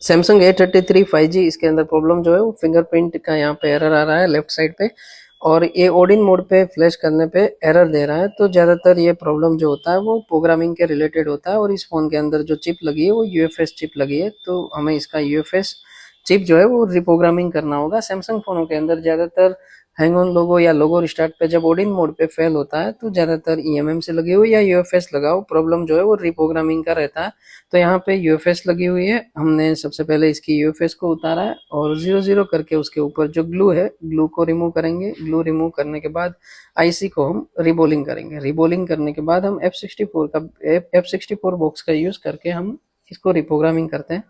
Samsung A33 5G, इसके अंदर problem जो है वो फिंगरप्रिंट का यहाँ पे एरर आ रहा है लेफ्ट साइड पे, और ये ओडिन मोड पे फ्लैश करने पे एरर दे रहा है। तो ज़्यादातर ये प्रॉब्लम जो होता है वो प्रोग्रामिंग के रिलेटेड होता है, और इस फ़ोन के अंदर जो चिप लगी है वो यूएफएस चिप लगी है, तो हमें इसका यूएफएस चिप जो है वो रिप्रोग्रामिंग करना होगा। सैमसंग फ़ोनों के अंदर ज़्यादातर हैंग ऑन लोगो या लोगो रिस्टार्ट पे जब ओडिन मोड पे फेल होता है तो ज़्यादातर ईएमएम से लगी हुई या यूएफएस लगाओ, प्रॉब्लम जो है वो रिप्रोग्रामिंग का रहता है। तो यहाँ पे यूएफएस लगी हुई है, हमने सबसे पहले इसकी यूएफएस को उतारा है और 0 0 करके उसके ऊपर जो ग्लू है ग्लू को रिमूव करेंगे। ग्लू रिमूव करने के बाद आईसी को हम रिबोलिंग करेंगे। रिबोलिंग करने के बाद हम F64 बॉक्स का यूज़ करके हम इसको रिप्रोग्रामिंग करते हैं।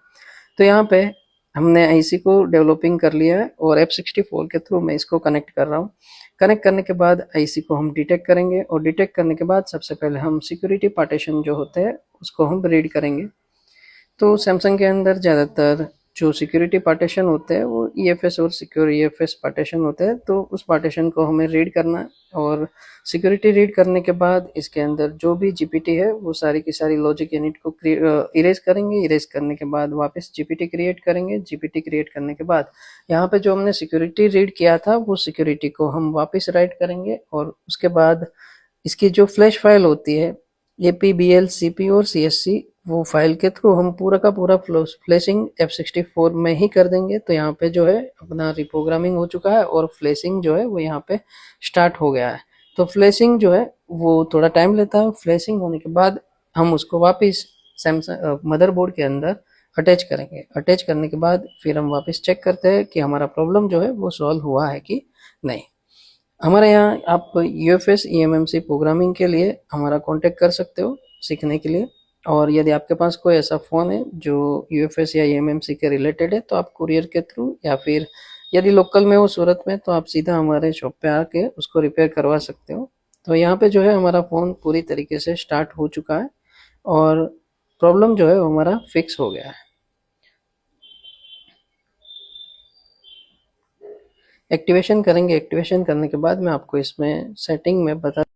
तो यहाँ पे हमने आईसी को डेवलपिंग कर लिया है और F64 के थ्रू मैं इसको कनेक्ट कर रहा हूँ। कनेक्ट करने के बाद आईसी को हम डिटेक्ट करेंगे, और डिटेक्ट करने के बाद सबसे पहले हम सिक्योरिटी पार्टीशन जो होते हैं उसको हम रीड करेंगे। तो सैमसंग के अंदर ज़्यादातर जो सिक्योरिटी पार्टीशन होते हैं वो ईएफएस और सिक्योर ईएफएस पार्टीशन होते हैं, तो उस पार्टीशन को हमें रीड करना है। और सिक्योरिटी रीड करने के बाद इसके अंदर जो भी जीपीटी है वो सारी की सारी लॉजिक यूनिट को इरेज करेंगे। इरेज करने के बाद वापस जीपीटी क्रिएट करेंगे। जीपीटी क्रिएट करने के बाद यहाँ पे जो हमने सिक्योरिटी रीड किया था वो सिक्योरिटी को हम वापस राइट करेंगे, और उसके बाद इसकी जो फ्लैश फाइल होती है APBL CP और CSC, वो फाइल के थ्रू हम पूरा का पूरा फ्लैशिंग F64 में ही कर देंगे। तो यहाँ पे जो है अपना रिप्रोग्रामिंग हो चुका है और फ्लैशिंग जो है वो यहाँ पे स्टार्ट हो गया है। तो फ्लैशिंग जो है वो थोड़ा टाइम लेता है। फ्लैशिंग होने के बाद हम उसको वापस सैमसंग मदरबोर्ड के अंदर अटैच करेंगे। अटैच करने के बाद फिर हम वापस चेक करते हैं कि हमारा प्रॉब्लम जो है वो सॉल्व हुआ है कि नहीं। हमारे यहाँ आप यूएफएस ईएमएमसी प्रोग्रामिंग के लिए हमारा कांटेक्ट कर सकते हो सीखने के लिए। और यदि आपके पास कोई ऐसा फ़ोन है जो यूएफएस या ईएमएमसी के रिलेटेड है तो आप कुरियर के थ्रू, या फिर यदि लोकल में हो सूरत में तो आप सीधा हमारे शॉप पे आके उसको रिपेयर करवा सकते हो। तो यहाँ पे जो है हमारा फ़ोन पूरी तरीके से स्टार्ट हो चुका है और प्रॉब्लम जो है वो हमारा फिक्स हो गया है। एक्टिवेशन करेंगे। एक्टिवेशन करने के बाद मैं आपको इसमें सेटिंग में बता